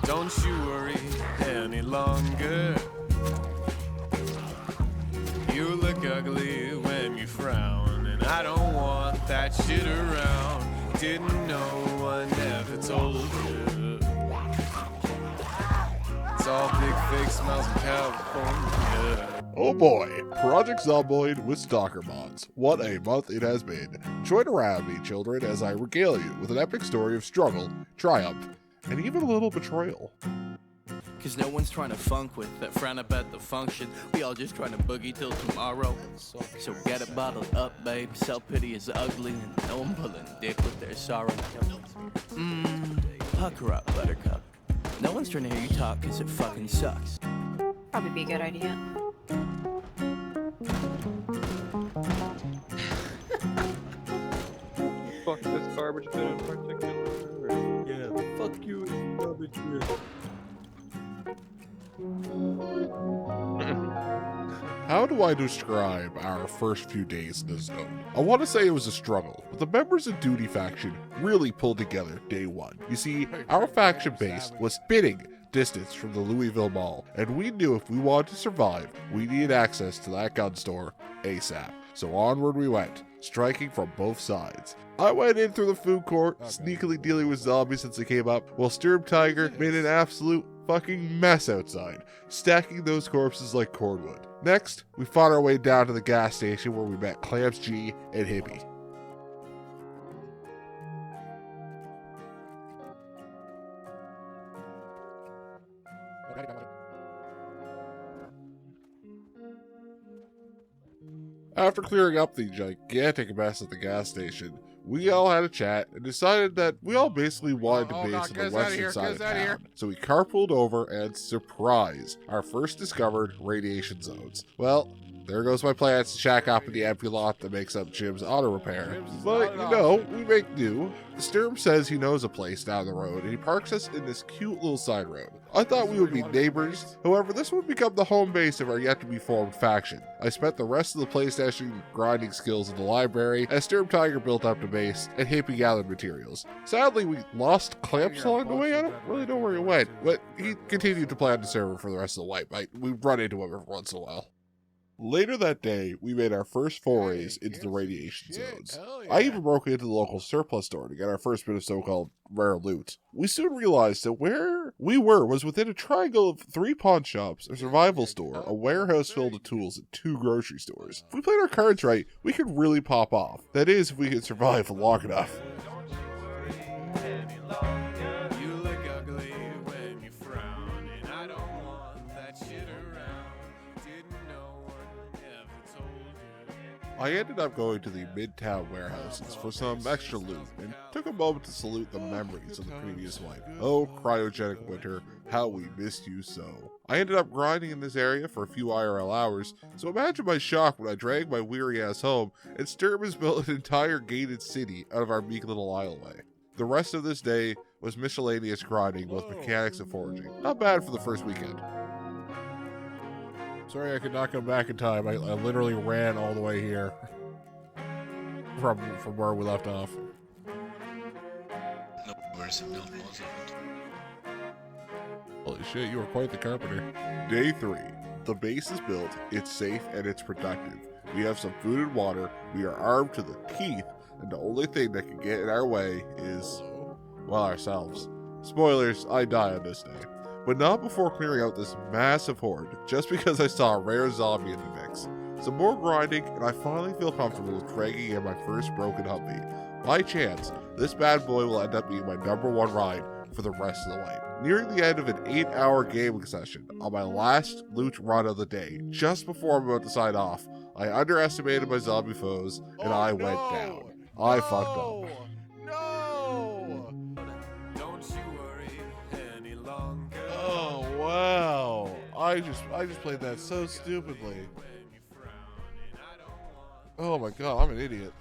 Don't you worry any longer. You look ugly when you frown, and I don't want that shit around. Didn't know I never told you. It's all big fake smiles in California. Oh boy, Project Zomboid with Stalker mods. What a month it has been. Join around me, children, as I regale you with an epic story of struggle, triumph, and even a little betrayal. Cause no one's trying to funk with that frown up at the function. We all just trying to boogie till tomorrow. So get it bottled up, babe. Self-pity is ugly and no one pulling dick with their sorrow. Pucker up, buttercup. No one's trying to hear you talk cause it fucking sucks. Probably be a good idea. Fuck this garbage bin in particular. Yeah, fuck you and garbage bin. How do I describe our first few days in the zone? I want to say it was a struggle, but the members of Duty faction really pulled together day one. You see, our faction base was spitting distance from the Louisville Mall, and we knew if we wanted to survive, we needed access to that gun store ASAP. So onward we went, striking from both sides. I went in through the food court, sneakily dealing with zombies since they came up, while Sturm Tiger made an absolute fucking mess outside, stacking those corpses like cordwood. Next, we fought our way down to the gas station where we met Clamps G and Hippie. After clearing up the gigantic mess at the gas station, we all had a chat and decided that we all basically wanted to base on the western side of town. So we carpooled over and, surprise, our first discovered radiation zones. Well, there goes my plans to shack up in the empty lot that makes up Jim's auto repair. But, you know, we make do. Sturm says he knows a place down the road, and he parks us in this cute little side road. I thought we would be neighbors, however, this would become the home base of our yet-to-be-formed faction. I spent the rest of the PlayStation grinding skills in the library, as Sturm Tiger built up the base, and Hippie gathered materials. Sadly, we lost Clamps along the way. I don't really know where he went, but he continued to play on the server for the rest of the wipe. We run into him every once in a while. Later that day, we made our first forays into the radiation zones. I even broke into the local surplus store to get our first bit of so-called rare loot. We soon realized that where we were was within a triangle of 3 pawn shops, a survival store, a warehouse filled with tools, and 2 grocery stores. If we played our cards right, we could really pop off. That is, if we could survive long enough. I ended up going to the Midtown warehouses for some extra loot and took a moment to salute the memories of the previous wipe. Oh, cryogenic winter, how we missed you so. I ended up grinding in this area for a few IRL hours, so imagine my shock when I dragged my weary ass home and Sturm has built an entire gated city out of our meek little aisleway. The rest of this day was miscellaneous grinding, both mechanics and foraging. Not bad for the first weekend. Sorry I could not come back in time. I literally ran all the way here from where we left off. No, where's the build was it? Holy shit, you are quite the carpenter. Day 3. The base is built, it's safe, and it's productive. We have some food and water, we are armed to the teeth, and the only thing that can get in our way is, well, ourselves. Spoilers, I die on this day. But not before clearing out this massive horde, just because I saw a rare zombie in the mix. Some more grinding, and I finally feel comfortable with dragging in my first broken Humvee. By chance, this bad boy will end up being my #1 ride for the rest of the way. Nearing the end of an 8-hour gaming session, on my last loot run of the day, just before I'm about to sign off, I underestimated my zombie foes, and I went down. I fucked up. Wow, I just played that so stupidly. Oh my god, I'm an idiot.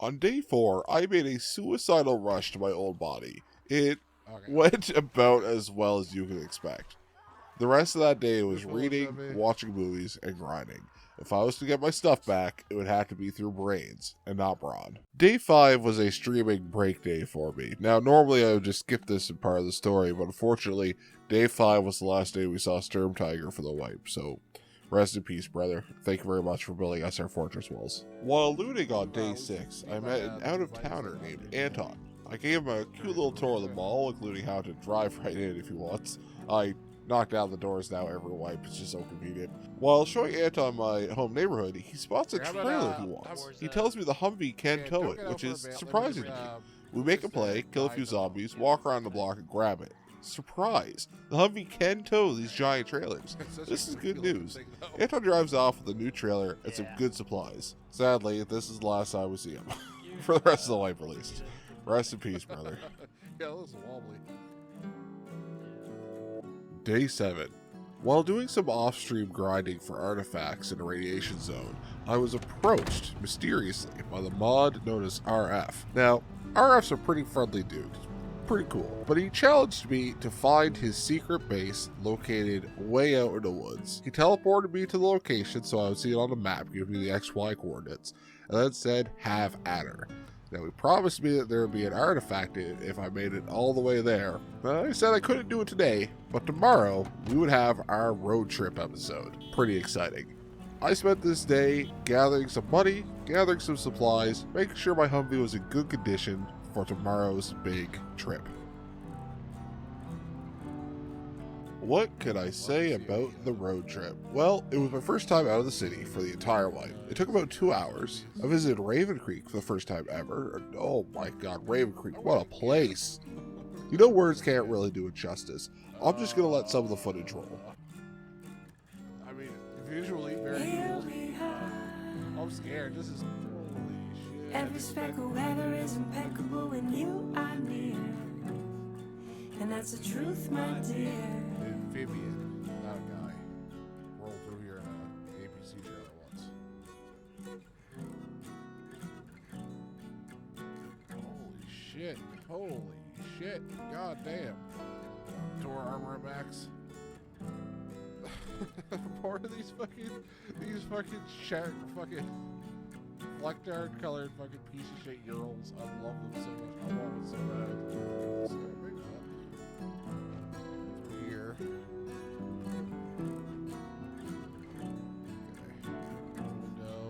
On day 4, I made a suicidal rush to my old body. It went about as well as you could expect. The rest of that day was reading, watching movies, and grinding. If I was to get my stuff back, it would have to be through brains, and not brawn. Day 5 was a streaming break day for me. Now, normally I would just skip this in part of the story, but unfortunately, Day 5 was the last day we saw Sturm Tiger for the wipe, so rest in peace, brother. Thank you very much for building us our fortress walls. While looting on Day 6, I met an out-of-towner named Anton. I gave him a cute little tour of the mall, including how to drive right in if he wants. I knock down the doors now every wipe, it's just so convenient. While showing Anton my home neighborhood, he spots a trailer he wants. He tells me the Humvee can tow it, which is surprising to me. We make a play, kill a few zombies, walk around the block and grab it. Surprise! The Humvee can tow these giant trailers. This is good news. Anton drives off with a new trailer and some good supplies. Sadly, this is the last time we see him. For the rest of the wipe at least. Rest in peace, brother. Yeah, that was wobbly. Day 7. While doing some off-stream grinding for artifacts in a radiation zone, I was approached, mysteriously, by the mod known as RF. Now, RF's a pretty friendly dude. Pretty cool. But he challenged me to find his secret base located way out in the woods. He teleported me to the location so I would see it on the map, giving me the XY coordinates, and then said, have at her. Now, he promised me that there would be an artifact in it if I made it all the way there. I said I couldn't do it today, but tomorrow we would have our road trip episode. Pretty exciting. I spent this day gathering some money, gathering some supplies, making sure my Humvee was in good condition for tomorrow's big trip. What could I say about the road trip? Well, it was my first time out of the city for the entire wipe. It took about 2 hours. I visited Raven Creek for the first time ever. Oh my god, Raven Creek, what a place. You know, words can't really do it justice. I'm just gonna let some of the footage roll. I mean, visually very cool. I'm scared. This is holy shit. Every speck of weather is impeccable when you are near. And that's the truth, my dear. Amphibian, not a guy. Rolled through here in an APC trailer once. Holy shit. Holy shit. God damn. Tor armor max. Part of these fucking Flectard colored fucking piece of shit Urals. I love them so much. I want it so bad. So maybe not. Through here. Okay. Window.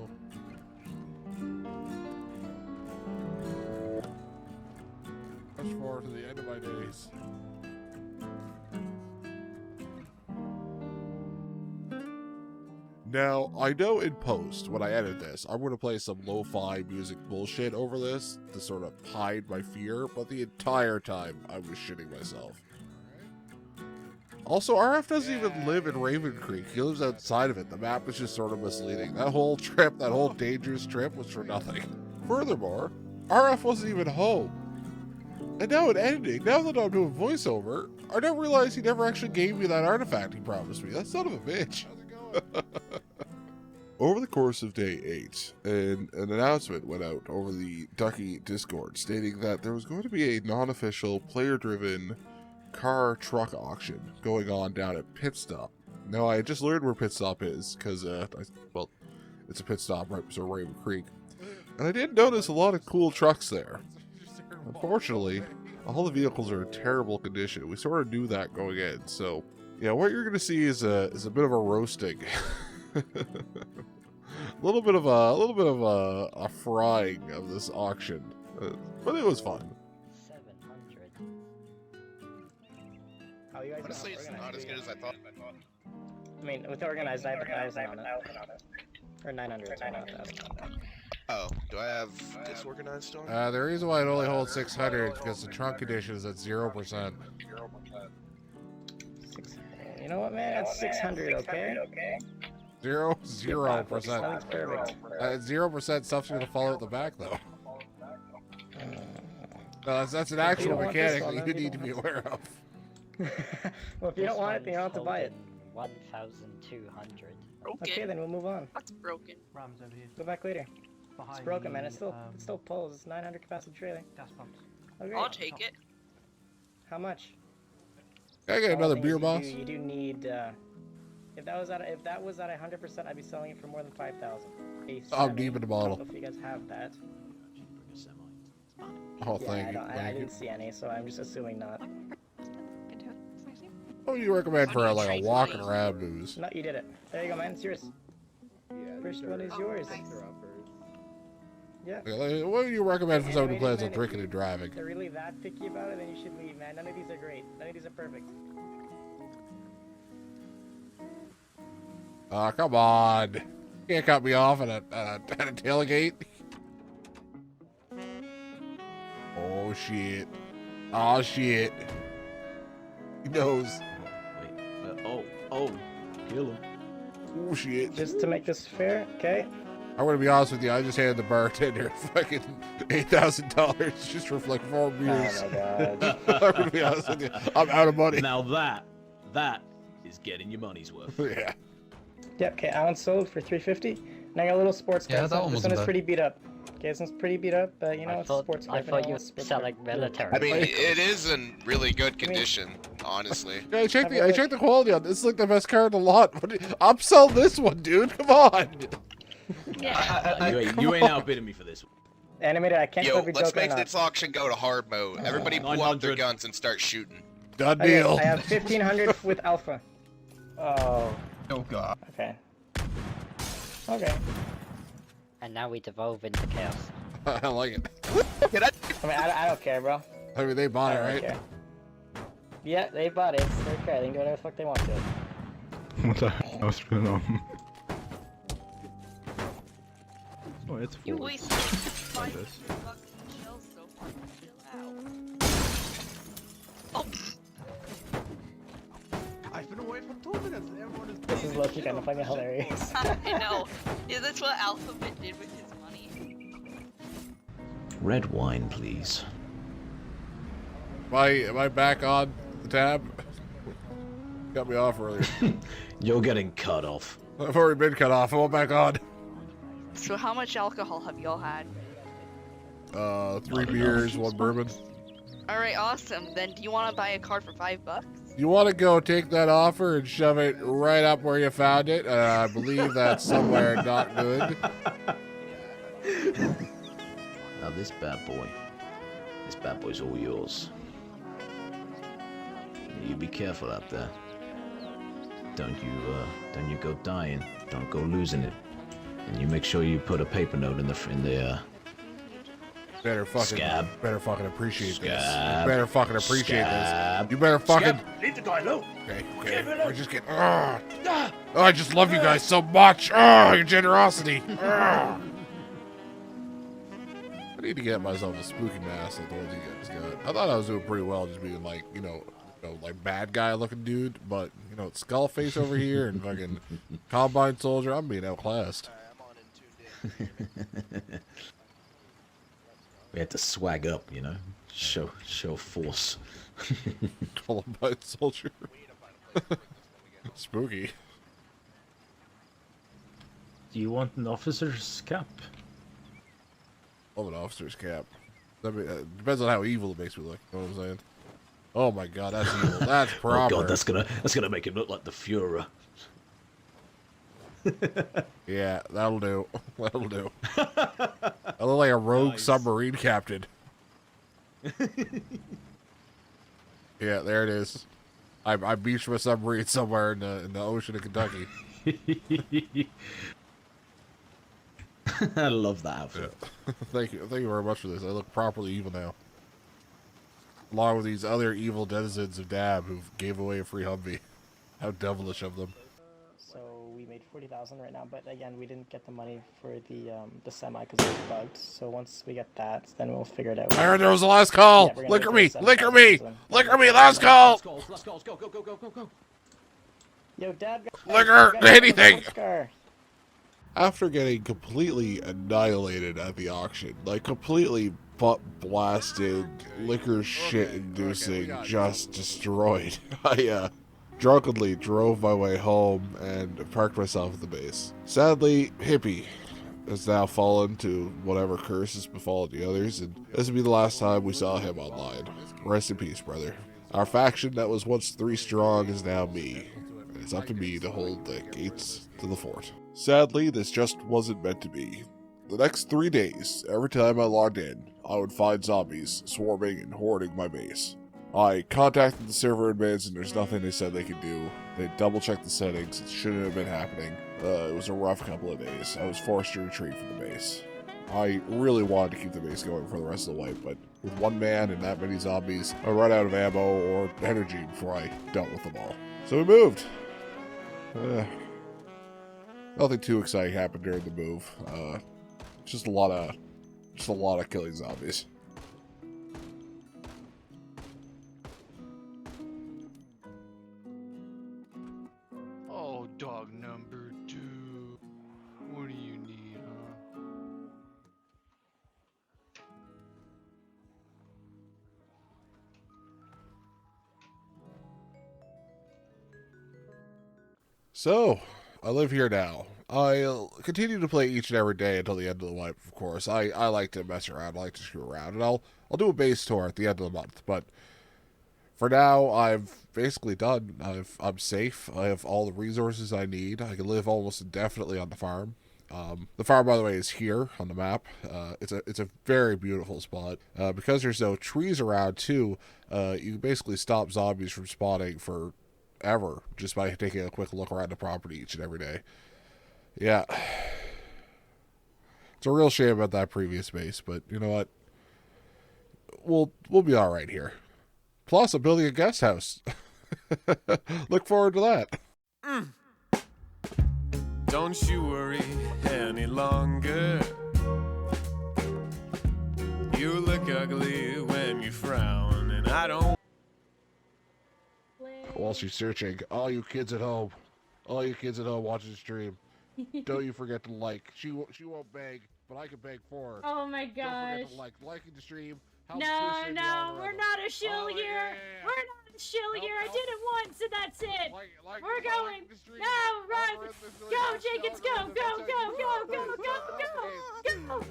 Much forward to the end of my days. Now, I know in post, when I edit this, I'm going to play some lo-fi music bullshit over this to sort of hide my fear, but the entire time I was shitting myself. Also, RF doesn't even live in Raven Creek. He lives outside of it. The map is just sort of misleading. That whole trip, that whole dangerous trip was for nothing. Furthermore, RF wasn't even home. And now in editing, now that I'm doing voiceover, I don't realize he never actually gave me that artifact he promised me. That son of a bitch. Over the course of day 8, an announcement went out over the Ducky Discord stating that there was going to be a non-official, player-driven car truck auction going on down at Pit Stop. Now, I just learned where Pit Stop is because, well, it's a pit stop right beside Raven Creek, and I did notice a lot of cool trucks there. Unfortunately, all the vehicles are in terrible condition. We sort of knew that going in, so yeah, what you're going to see is a bit of a roasting. a little bit of a frying of this auction, but it was fun. 700. Oh, you guys Honestly, it's not as good as I thought. I mean, with organized, I have 1,000 on it. Or 900. Oh, do I have disorganized still? The reason why it only holds 600 is because the trunk condition is at 0%. You know what, man? It's 600, okay? 0%. Nothing's perfect. 0% stuff's gonna fall out the back, though. That's an actual mechanic that you need to be aware of. Well, if you don't want it, then you don't have to buy it. 1,200. Okay, then we'll move on. That's broken. Ram's over here. Go back later. Behind It's broken, man. the, It still pulls. It's 900 capacity trailer. gas pumps. Okay. I'll take it. How much? Can I get One another thing beer, is boss? You do need. If that was at 100%, I'd be selling it for more than 5,000. I'm deep in the I bottle. don't know if you guys have that. Oh, Yeah, thank you. I Thank you. didn't see any, so I'm just assuming not. What would you recommend for like a walking around booze? No, you did it. There you go, man. It's yours. First one is yours. Yeah. What would you recommend for someone who Anyways, plans on man, drinking if and driving? If they're really that picky about it, then you should leave, man. None of these are great. None of these are perfect. Oh, come on. You can't cut me off at a tailgate. Oh, shit. Oh, shit. He knows. Wait, oh, kill him. Oh, shit. Just to make this fair, okay? I'm gonna be honest with you, I just handed the bartender fucking $8,000 just for like 4 beers. Oh my god. I'm gonna be honest with you, I'm out of money. Now that is getting your money's worth. Yeah. Yep, okay, Alan sold for 350. And I got a little sports car. Yeah, that one This wasn't one is bad. pretty beat up. Okay, this one's pretty beat up, but you know, I it's a sports car. thought you were selling military. I mean, it is in really good condition, honestly. Yeah, I checked the quality on this. It's like the best car in the lot. Upsell this one, dude. Come on. You ain't outbidding me for this one. Animated, I can't tell Yo, if you're let's joking or make not. this auction go to hard mode. Everybody pull out their 900. guns and start shooting. Done Okay, deal. I have 1,500 with Alpha. Oh. Oh god. Okay. Okay. And now we devolve into chaos. I like it. I mean, I don't care, bro. I mean, they bought it, I don't right? care. Yeah, they bought it. It's their car. They can do whatever the fuck they want to. What the hell was going on? Oh, it's You full. wasted 5 fucking shells so far. Chill out. Oh. I've been away for 2 minutes. Everyone is This is low-key kind of fucking hilarious. I know. Is this what Alphabet did with his money? Red wine, please. Am I back on the tab? Cut me off earlier. You're getting cut off. I've already been cut off. I went back on. So how much alcohol have y'all had? 3 beers, 1 bourbon. Alright, awesome. Then do you want to buy a card for $5? You want to go take that offer and shove it right up where you found it? I believe that's somewhere not good. Now this bad boy's all yours. You be careful out there. Don't you go dying. Don't go losing it. And you make sure you put a paper note in the Better fucking appreciate this. You Scab. better fucking appreciate Scab. this. You better fucking. Leave the guy alone. Okay. I just get. Oh, I just love you guys so much. Oh, your generosity. I need to get myself a spooky mask like the ones you guys got. I thought I was doing pretty well, just being like, like bad guy looking dude. But it's skull face over here and fucking combine soldier. I'm being outclassed. We had to swag up, show force. Combine soldier. Spooky. Do you want an officer's cap? Love an officer's cap. Depends on how evil it makes me look. You know what I'm saying? Oh my god, that's evil. That's proper. Oh god, that's gonna make him look like the Fuhrer. Yeah, that'll do. That'll do. I look like a rogue submarine captain. Yeah, there it is. I beached my submarine somewhere in the ocean of Kentucky. I love that outfit. Yeah. Thank you very much for this. I look properly evil now. Along with these other evil denizens of Dab who gave away a free Humvee. How devilish of them. So we made 40,000 right now, but again, we didn't get the money for the semi because it was bugged. So once we get that, then we'll figure it out. I heard there was the last call. Yeah, Liquor me, so liquor me, liquor me. Last call. Let's go. Yo, Dad. Liquor, anything. Car. After getting completely annihilated at the auction, like completely butt blasted, liquor shit inducing, just destroyed, I drunkenly drove my way home and parked myself at the base. Sadly, Hippie has now fallen to whatever curse has befallen the others, and this will be the last time we saw him online. Rest in peace, brother. Our faction that was once 3 strong is now me. And it's up to me to hold the gates to the fort. Sadly, this just wasn't meant to be. The next 3 days, every time I logged in, I would find zombies swarming and hoarding my base. I contacted the server admins and there's nothing they said they could do. They double-checked the settings, it shouldn't have been happening. It was a rough couple of days. I was forced to retreat from the base. I really wanted to keep the base going for the rest of the wipe, but with 1 man and that many zombies, I run out of ammo or energy before I dealt with them all. So we moved. Nothing too exciting happened during the move. Just a lot of killing zombies. Oh, dog number 2. What do you need, huh? So, I live here now. I'll continue to play each and every day until the end of the wipe, of course. I like to mess around, I like to screw around, and I'll do a base tour at the end of the month, but for now, I've basically done. I'm safe. I have all the resources I need. I can live almost indefinitely on the farm. The farm, by the way, is here on the map. It's a very beautiful spot. Because there's no trees around, too, you can basically stop zombies from spawning forever just by taking a quick look around the property each and every day. Yeah. It's a real shame about that previous base, but you know what? We'll be all right here. Plus, I'm building a guest house. Look forward to that. Don't you worry any longer. You look ugly when you frown, and I don't. While she's searching, all you kids at home watching the stream, don't you forget to like. She won't beg, but I can beg for her. Oh my gosh. Don't forget to liking the stream. No, we're not a shill here. We're not a shill here. I did it once and that's it. We're going. No, run. Go, Jenkins, go, go, go, go, go, go, go, go.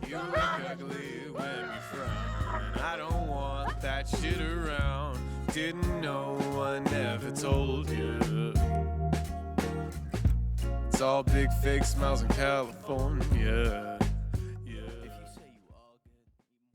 You look ugly when you frown, and I don't want that shit around. Didn't know I never told you. It's all big fake smiles in California.